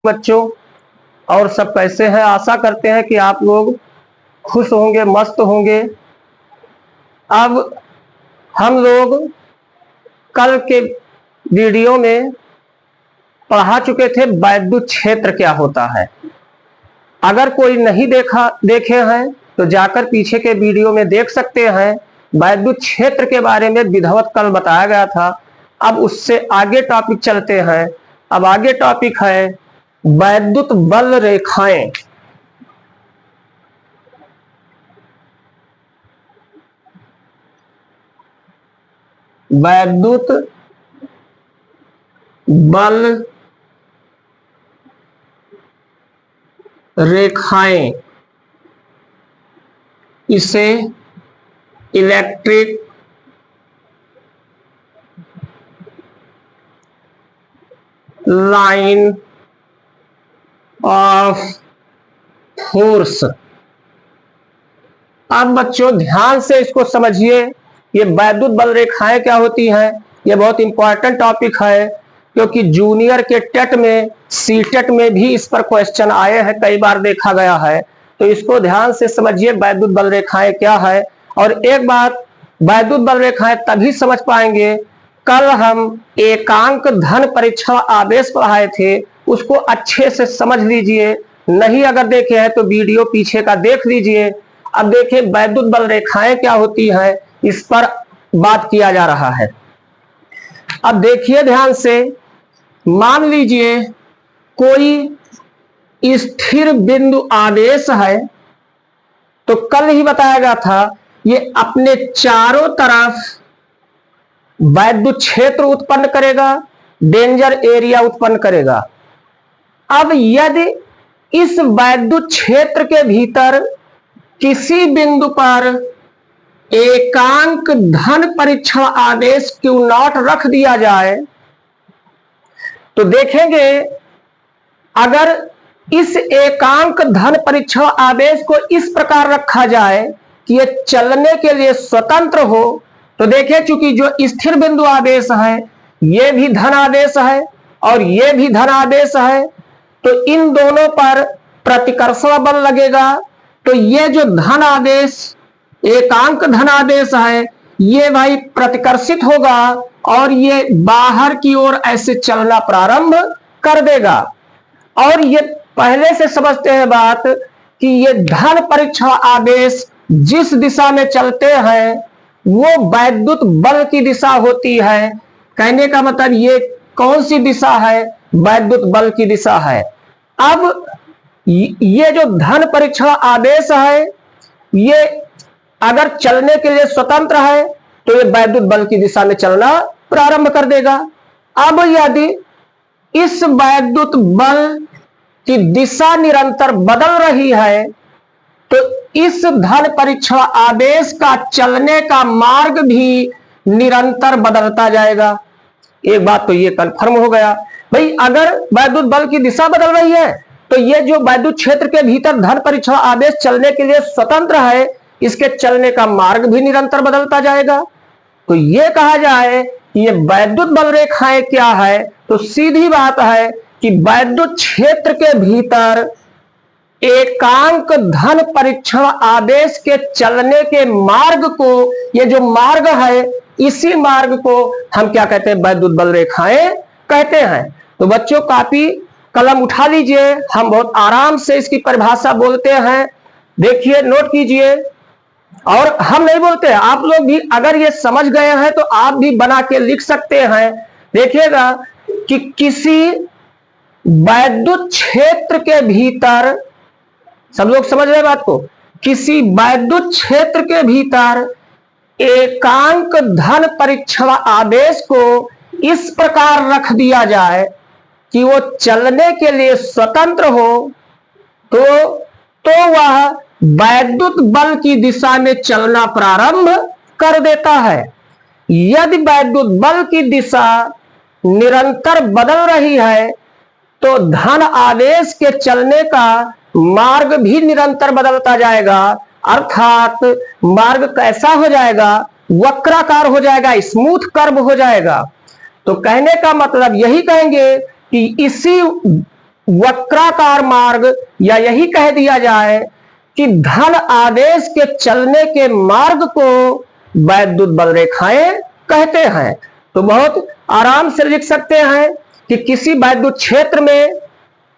बच्चों, और सब कैसे हैं? आशा करते हैं कि आप लोग खुश होंगे, मस्त होंगे। अब हम लोग कल के वीडियो में पढ़ा चुके थे वैद्युत क्षेत्र क्या होता है। अगर कोई नहीं देखे हैं तो जाकर पीछे के वीडियो में देख सकते हैं। वैद्युत क्षेत्र के बारे में विधिवत कल बताया गया था। अब उससे आगे टॉपिक चलते हैं। अब आगे टॉपिक है वैद्युत बल रेखाएं। वैद्युत बल रेखाएं, इसे इलेक्ट्रिक लाइन ऑफ फोर्स। अब बच्चों ध्यान से इसको समझिए, ये वैद्युत बल रेखाएं क्या होती हैं। ये बहुत इंपॉर्टेंट टॉपिक है, क्योंकि जूनियर के टेट में, सीटेट में भी इस पर क्वेश्चन आए हैं, कई बार देखा गया है। तो इसको ध्यान से समझिए, वैद्युत बल रेखाएं क्या है। और एक बात, वैद्युत बल रेखाएं तभी समझ पाएंगे, कल हम एकांक धन परीक्षण आवेश पढ़ाए थे, उसको अच्छे से समझ लीजिए। नहीं अगर देखे हैं तो वीडियो पीछे का देख लीजिए। अब देखिए वैद्युत बल रेखाएं क्या होती है, इस पर बात किया जा रहा है। अब देखिए ध्यान से, मान लीजिए कोई स्थिर बिंदु आवेश है, तो कल ही बताया गया था ये अपने चारों तरफ वैद्युत क्षेत्र उत्पन्न करेगा, डेंजर एरिया उत्पन्न करेगा। अब यदि इस वैद्युत क्षेत्र के भीतर किसी बिंदु पर एकांक धन परीक्षण आवेश Q0 रख दिया जाए, तो देखेंगे अगर इस एकांक धन परीक्षण आवेश को इस प्रकार रखा जाए कि यह चलने के लिए स्वतंत्र हो, तो देखिए चूंकि जो स्थिर बिंदु आवेश है यह भी धन आवेश है और यह भी धन आवेश है, तो इन दोनों पर प्रतिकर्षण बल लगेगा। तो ये जो धन आवेश, एकांक धन आवेश है, ये भाई प्रतिकर्षित होगा और ये बाहर की ओर ऐसे चलना प्रारंभ कर देगा। और ये पहले से समझते हैं बात कि ये धन परीक्षण आवेश जिस दिशा में चलते हैं वो वैद्युत बल की दिशा होती है। कहने का मतलब ये कौन सी दिशा है? वैद्युत बल की दिशा है। अब ये जो धन परीक्षण आवेश है, ये अगर चलने के लिए स्वतंत्र है तो ये वैद्युत बल की दिशा में चलना प्रारंभ कर देगा। अब यदि इस वैद्युत बल की दिशा निरंतर बदल रही है, तो इस धन परीक्षण आवेश का चलने का मार्ग भी निरंतर बदलता जाएगा। एक बात तो ये कन्फर्म हो गया भाई, अगर वैद्युत बल की दिशा बदल रही है तो ये जो वैद्युत क्षेत्र के भीतर धन परीक्षण आवेश चलने के लिए स्वतंत्र है, इसके चलने का मार्ग भी निरंतर बदलता जाएगा। तो ये कहा जाए कि ये वैद्युत बल रेखाएं क्या है, तो सीधी बात है कि वैद्युत क्षेत्र के भीतर एकांक धन परीक्षण आवेश के चलने के मार्ग को, ये जो मार्ग है, इसी मार्ग को हम क्या कहते हैं? वैद्युत बल रेखाएं कहते हैं। तो बच्चों कॉपी कलम उठा लीजिए, हम बहुत आराम से इसकी परिभाषा बोलते हैं। देखिए नोट कीजिए, और हम नहीं बोलते, आप लोग भी अगर ये समझ गए हैं तो आप भी बना के लिख सकते हैं। देखिएगा कि किसी वैद्युत क्षेत्र के भीतर, सब लोग समझ रहे बात को, किसी वैद्युत क्षेत्र के भीतर एकांक धन परीक्षण आवेश को इस प्रकार रख दिया जाए कि वो चलने के लिए स्वतंत्र हो, तो वह वैद्युत बल की दिशा में चलना प्रारंभ कर देता है। यदि वैद्युत बल की दिशा निरंतर बदल रही है तो धन आवेश के चलने का मार्ग भी निरंतर बदलता जाएगा। अर्थात मार्ग कैसा हो जाएगा? वक्राकार हो जाएगा, स्मूथ कर्व हो जाएगा। तो कहने का मतलब यही कहेंगे कि इसी वक्राकार मार्ग, या यही कह दिया जाए कि धन आदेश के चलने के मार्ग को वैद्युत बल रेखाएं कहते हैं। तो बहुत आराम से लिख सकते हैं कि किसी वैद्युत क्षेत्र में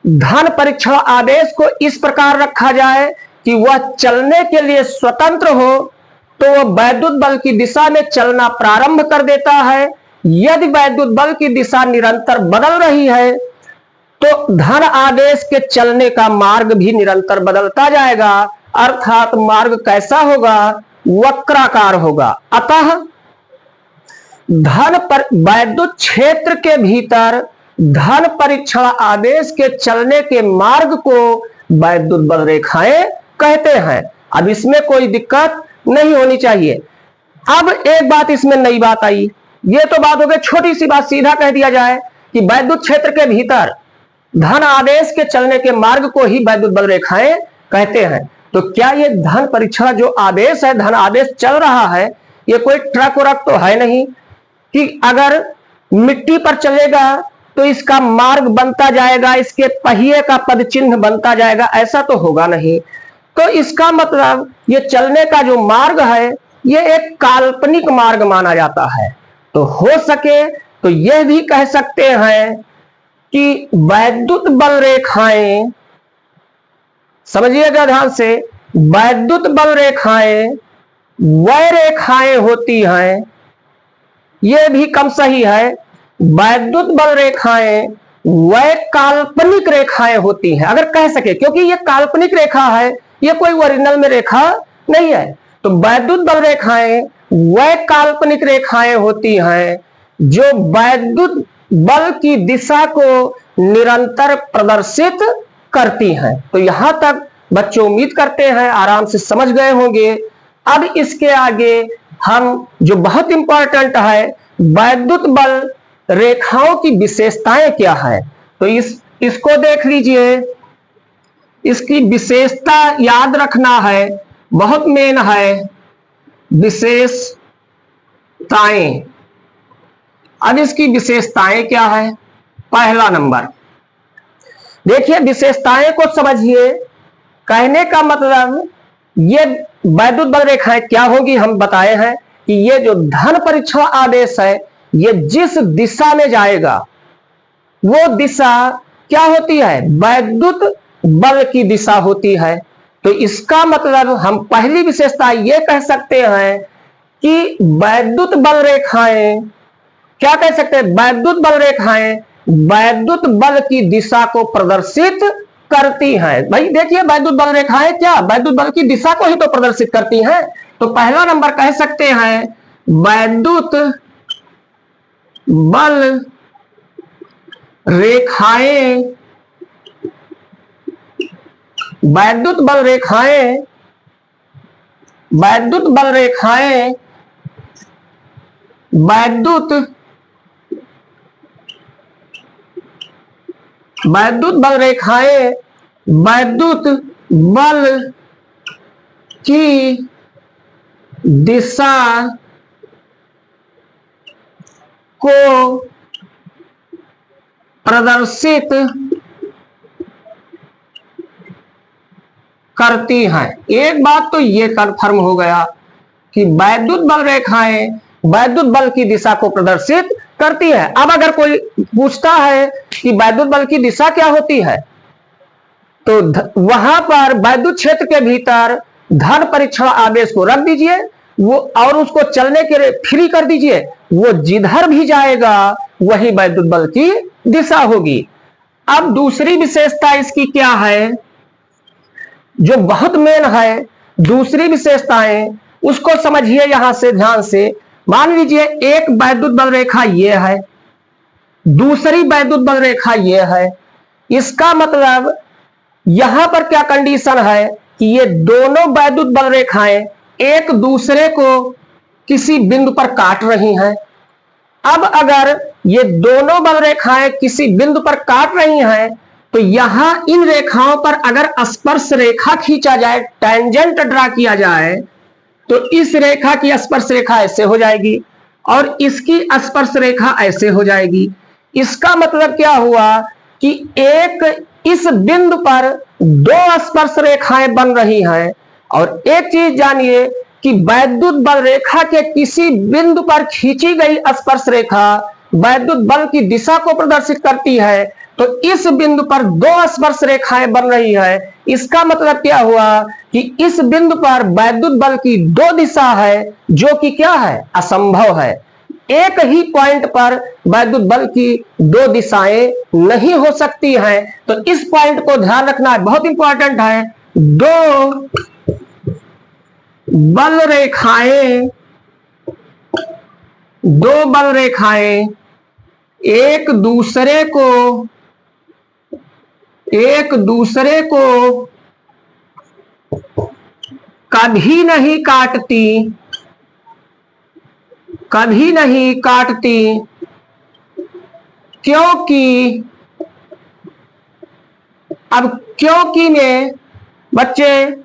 धन परीक्षण आदेश को इस प्रकार रखा जाए कि वह चलने के लिए स्वतंत्र हो, तो वह वैद्युत बल की दिशा में चलना प्रारंभ कर देता है। यदि वैद्युत बल की दिशा निरंतर बदल रही है तो धन आदेश के चलने का मार्ग भी निरंतर बदलता जाएगा, अर्थात मार्ग कैसा होगा, वक्राकार होगा। अतः वैद्युत क्षेत्र के भीतर धन परीक्षण आदेश के चलने के मार्ग को वैद्युत बल रेखाएं कहते हैं। अब इसमें कोई दिक्कत नहीं होनी चाहिए। अब एक बात इसमें नई बात आई, ये तो बात हो गई छोटी सी बात, सीधा कह दिया जाए कि वैद्युत क्षेत्र के भीतर धन आदेश के चलने के मार्ग को ही वैद्युत बल रेखाएं कहते हैं। तो क्या ये धन परीक्षण जो आदेश है, धन आदेश चल रहा है, ये कोई ट्रक वरक तो है नहीं कि अगर मिट्टी पर चलेगा तो इसका मार्ग बनता जाएगा, इसके पहिए का पद चिन्ह बनता जाएगा, ऐसा तो होगा नहीं। तो इसका मतलब ये चलने का जो मार्ग है ये एक काल्पनिक मार्ग माना जाता है। तो हो सके तो यह भी कह सकते हैं कि वैद्युत बल रेखाएं, समझिएगा ध्यान से, वैद्युत बल रेखाएं वह रेखाएं होती हैं, यह भी कम सही है, वैद्युत बल रेखाएं वह काल्पनिक रेखाएं होती हैं, अगर कह सके, क्योंकि ये काल्पनिक रेखा है, ये कोई ओरिजिनल में रेखा नहीं है। तो वैद्युत बल रेखाएं वह काल्पनिक रेखाएं होती हैं जो वैद्युत बल की दिशा को निरंतर प्रदर्शित करती हैं। तो यहां तक बच्चों उम्मीद करते हैं आराम से समझ गए होंगे। अब इसके आगे हम जो बहुत इंपॉर्टेंट है, वैद्युत बल रेखाओं की विशेषताएं क्या है, तो इसको देख लीजिए। इसकी विशेषता याद रखना है, बहुत मेन है, विशेषताएं। अब इसकी विशेषताएं क्या है, पहला नंबर देखिए, विशेषताएं को समझिए। कहने का मतलब ये वैद्युत बल रेखाएं क्या होगी, हम बताए हैं कि ये जो धन परीक्षण आदेश है, ये जिस दिशा में जाएगा वो दिशा क्या होती है, वैद्युत बल की दिशा होती है। तो इसका मतलब हम पहली विशेषता ये कह सकते हैं कि वैद्युत बल रेखाएं, क्या कह सकते हैं, वैद्युत बल रेखाएं वैद्युत बल की दिशा को प्रदर्शित करती हैं। भाई देखिए, वैद्युत बल रेखाएं क्या वैद्युत बल की दिशा को ही तो प्रदर्शित करती हैं। तो पहला नंबर कह सकते हैं वैद्युत बल रेखाएं, वैद्युत बल रेखाएं, वैद्युत बल रेखाएं वैद्युत बल रेखाएं वैद्युत बल की दिशा को प्रदर्शित करती हैं। एक बात तो ये कन्फर्म हो गया कि वैद्युत बल रेखाएं वैद्युत बल की दिशा को प्रदर्शित करती है। अब अगर कोई पूछता है कि वैद्युत बल की दिशा क्या होती है, तो वहां पर वैद्युत क्षेत्र के भीतर धन परीक्षण आदेश को रख दीजिए, वो और उसको चलने के लिए फ्री कर दीजिए, वो जिधर भी जाएगा वही वैद्युत बल की दिशा होगी। अब दूसरी विशेषता इसकी क्या है, जो बहुत मेन है, दूसरी विशेषताएं उसको समझिए यहां से ध्यान से। मान लीजिए एक वैद्युत बल रेखा ये है, दूसरी वैद्युत बल रेखा ये है। इसका मतलब यहां पर क्या कंडीशन है कि ये दोनों वैद्युत बल रेखाएं एक दूसरे को किसी बिंदु पर काट रही हैं। अब अगर ये दोनों बल रेखाएं किसी बिंदु पर काट रही हैं, तो यहां इन रेखाओं पर अगर स्पर्श रेखा खींचा जाए, टेंजेंट ड्रा किया जाए, तो इस रेखा की स्पर्श रेखा ऐसे हो जाएगी और इसकी स्पर्श रेखा ऐसे हो जाएगी। इसका मतलब क्या हुआ कि एक इस बिंदु पर दो स्पर्श रेखाएं बन रही हैं। और एक चीज जानिए कि वैद्युत बल रेखा के किसी बिंदु पर खींची गई स्पर्श रेखा वैद्युत बल की दिशा को प्रदर्शित करती है। तो इस बिंदु पर दो स्पर्श रेखाएं बन रही है, इसका मतलब क्या हुआ कि इस बिंदु पर वैद्युत बल की दो दिशा है, जो कि क्या है, असंभव है। एक ही पॉइंट पर वैद्युत बल की दो दिशाएं नहीं हो सकती हैं। तो इस पॉइंट को ध्यान रखना है, बहुत इंपॉर्टेंट है। दो बल रेखाएं एक दूसरे को कभी नहीं काटती, क्योंकि में बच्चे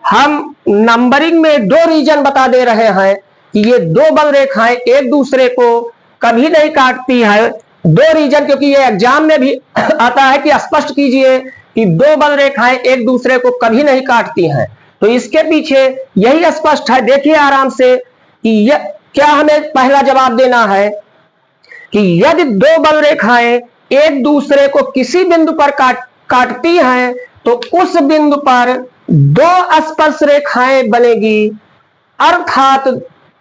हम नंबरिंग में दो रीजन बता दे रहे हैं कि ये दो बल रेखाएं एक दूसरे को कभी नहीं काटती है। दो रीजन, क्योंकि ये एग्जाम में भी आता है कि स्पष्ट कीजिए कि दो बल रेखाएं एक दूसरे को कभी नहीं काटती हैं। तो इसके पीछे यही स्पष्ट है। देखिए आराम से कि यह क्या हमें पहला जवाब देना है कि यदि दो बल रेखाएं एक दूसरे को किसी बिंदु पर काटती हैं तो उस बिंदु पर दो स्पर्श रेखाएं बनेगी, अर्थात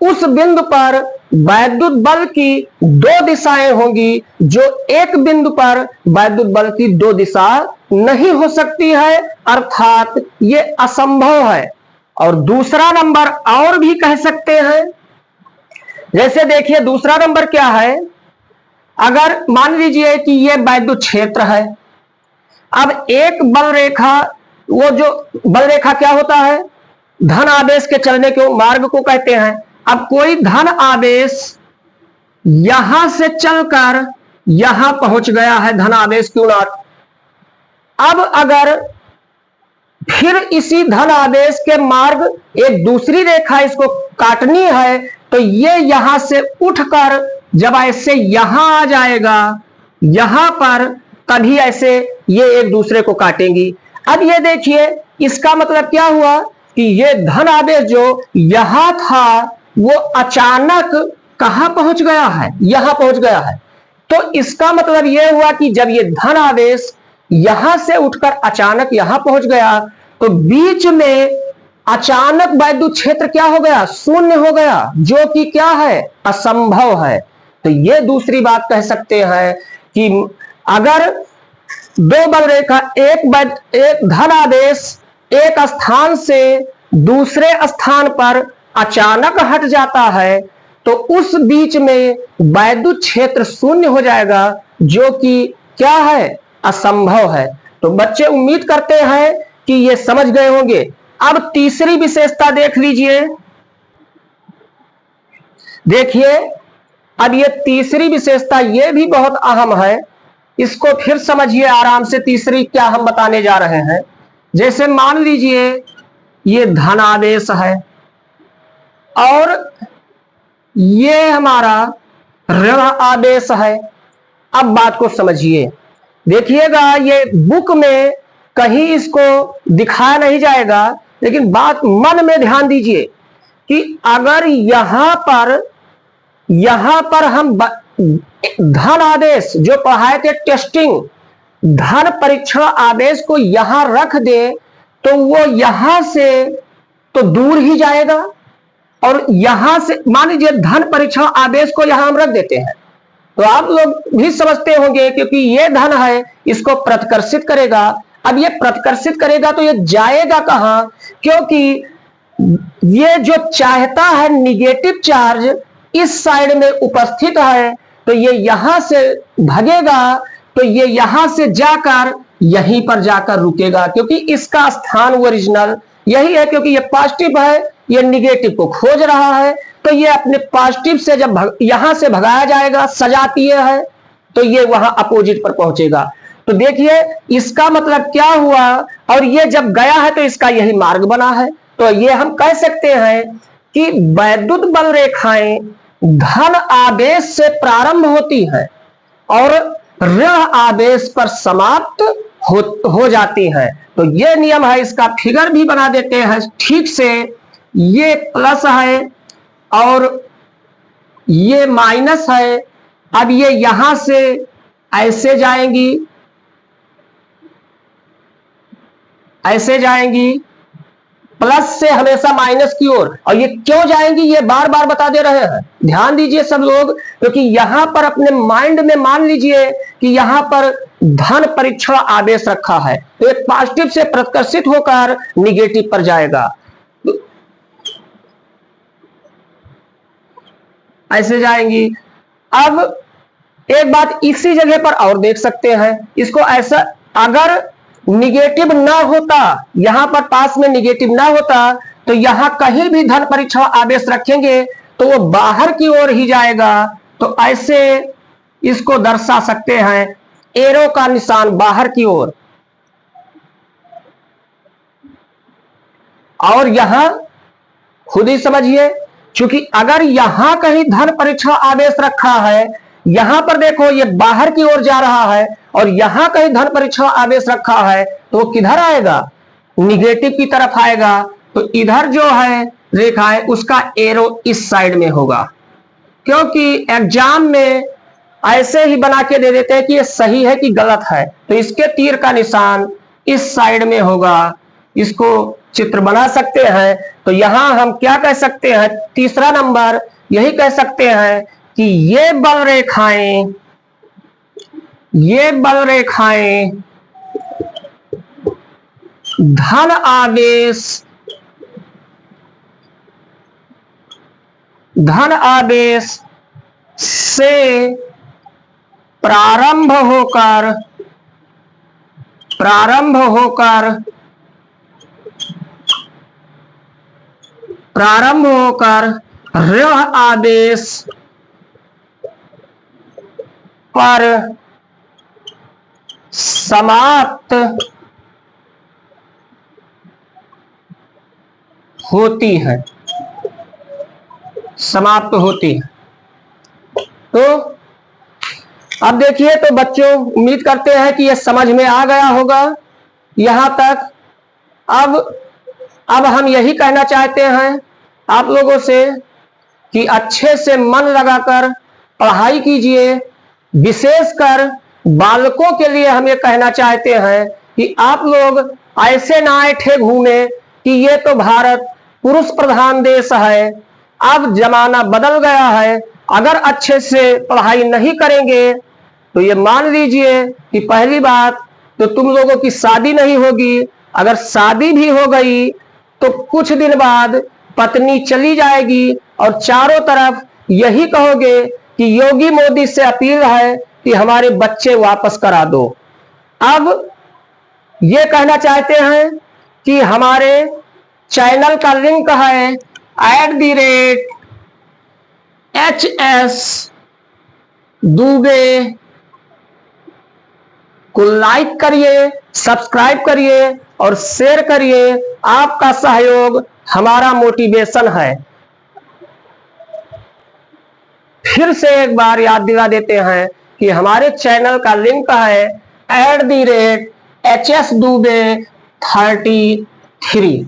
उस बिंदु पर वैद्युत बल की दो दिशाएं होंगी, जो एक बिंदु पर वैद्युत बल की दो दिशा नहीं हो सकती है, अर्थात ये असंभव है। और दूसरा नंबर और भी कह सकते हैं। जैसे देखिए दूसरा नंबर क्या है, अगर मान लीजिए कि ये वैद्युत क्षेत्र है। अब एक बल रेखा, वो जो बल रेखा क्या होता है, धन आवेश के चलने के मार्ग को कहते हैं। अब कोई धन आवेश यहां से चलकर यहां पहुंच गया है, धन आवेश Q0। अब अगर फिर इसी धन आवेश के मार्ग एक दूसरी रेखा इसको काटनी है, तो ये यहां से उठकर जब ऐसे यहां आ जाएगा, यहां पर, तभी ऐसे ये एक दूसरे को काटेंगी। अब ये देखिए इसका मतलब क्या हुआ कि ये धन आवेश जो यहां था वो अचानक कहां पहुंच गया है, यहां पहुंच गया है। तो इसका मतलब यह हुआ कि जब ये धन आवेश यहां से उठकर अचानक यहां पहुंच गया, तो बीच में अचानक वैद्युत क्षेत्र क्या हो गया, शून्य हो गया, जो कि क्या है, असंभव है। तो ये दूसरी बात कह सकते हैं कि अगर दो बल रेखा एक धन आवेश एक स्थान से दूसरे स्थान पर अचानक हट जाता है, तो उस बीच में वैद्युत क्षेत्र शून्य हो जाएगा, जो कि क्या है, असंभव है। तो बच्चे उम्मीद करते हैं कि ये समझ गए होंगे। अब तीसरी विशेषता देख लीजिए। देखिए अब ये तीसरी विशेषता ये भी बहुत अहम है, इसको फिर समझिए आराम से। तीसरी क्या हम बताने जा रहे हैं, जैसे मान लीजिए ये धन आवेश है और ये हमारा ऋण आवेश है। अब बात को समझिए, देखिएगा ये बुक में कहीं इसको दिखाया नहीं जाएगा, लेकिन बात मन में ध्यान दीजिए कि अगर यहां पर हम धन आवेश जो पढ़ाए थे टेस्टिंग, धन परीक्षण आवेश को यहां रख दे, तो वो यहां से तो दूर ही जाएगा। और यहां से मान लीजिए धन परीक्षण आवेश को यहां हम रख देते हैं, तो आप लोग भी समझते होंगे क्योंकि ये धन है, इसको प्रतिकर्षित करेगा। अब ये प्रतिकर्षित करेगा तो ये जाएगा कहां, क्योंकि ये जो चाहता है निगेटिव चार्ज इस साइड में उपस्थित है, तो ये यहां से भागेगा, तो ये यहां से जाकर यहीं पर जाकर रुकेगा, क्योंकि इसका स्थान ओरिजिनल यही है। क्योंकि ये पॉजिटिव है, ये निगेटिव को खोज रहा है, तो ये अपने पॉजिटिव से जब यहां से भगाया जाएगा, सजातीय है, तो ये वहां अपोजिट पर पहुंचेगा। तो देखिए इसका मतलब क्या हुआ, और ये जब गया है तो इसका यही मार्ग बना है। तो ये हम कह सकते हैं कि वैद्युत बल रेखाएं धन आवेश से प्रारंभ होती है और ऋण आवेश पर समाप्त हो जाती हैं। तो ये नियम है, इसका फिगर भी बना देते हैं ठीक से। ये प्लस है और ये माइनस है। अब ये यहां से ऐसे जाएंगी, ऐसे जाएंगी, प्लस से हमेशा माइनस की ओर। और ये क्यों जाएंगी ये बार बार बता दे रहे हैं, ध्यान दीजिए सब लोग, क्योंकि यहां पर अपने माइंड में मान लीजिए कि यहां पर धन परीक्षण आवेश रखा है, तो एक पॉजिटिव से प्रतिकर्षित होकर निगेटिव पर जाएगा। ऐसे जाएंगी। अब एक बात इसी जगह पर और देख सकते हैं, इसको ऐसा, अगर निगेटिव ना होता, यहां पर पास में निगेटिव ना होता, तो यहां कहीं भी धन परीक्षण आवेश रखेंगे तो वो बाहर की ओर ही जाएगा। तो ऐसे इसको दर्शा सकते हैं, एरो का निशान बाहर की ओर। और यहां खुद ही समझिए, क्योंकि अगर यहां कहीं धन परीक्षण आवेश रखा है, यहां पर देखो ये बाहर की ओर जा रहा है, और यहां कहीं धन परीक्षण आवेश रखा है, तो वो किधर आएगा, निगेटिव की तरफ आएगा। तो इधर जो है रेखा है उसका एरो इस साइड में होगा, क्योंकि एग्जाम में ऐसे ही बना के दे देते हैं कि ये सही है कि गलत है। तो इसके तीर का निशान इस साइड में होगा, इसको चित्र बना सकते हैं। तो यहां हम क्या कह सकते हैं, तीसरा नंबर यही कह सकते हैं कि ये बल रेखाएं, ये बल रेखाएं धन आवेश, धन आवेश से प्रारंभ होकर ऋण आवेश पर समाप्त होती है, समाप्त होती है। तो अब देखिए, तो बच्चों उम्मीद करते हैं कि यह समझ में आ गया होगा यहां तक। अब हम यही कहना चाहते हैं आप लोगों से कि अच्छे से मन लगाकर पढ़ाई कीजिए। विशेषकर बालकों के लिए हम ये कहना चाहते हैं कि आप लोग ऐसे ना ऐठे घूमे कि ये तो भारत पुरुष प्रधान देश है, अब जमाना बदल गया है। अगर अच्छे से पढ़ाई नहीं करेंगे तो ये मान लीजिए कि पहली बात तो तुम लोगों की शादी नहीं होगी, अगर शादी भी हो गई तो कुछ दिन बाद पत्नी चली जाएगी और चारों तरफ यही कहोगे कि योगी मोदी से अपील है कि हमारे बच्चे वापस करा दो। अब ये कहना चाहते हैं कि हमारे चैनल का लिंक है @HS दुबे को लाइक करिए, सब्सक्राइब करिए और शेयर करिए। आपका सहयोग हमारा मोटिवेशन है। फिर से एक बार याद दिला देते हैं कि हमारे चैनल का लिंक है @HS दुबे 33।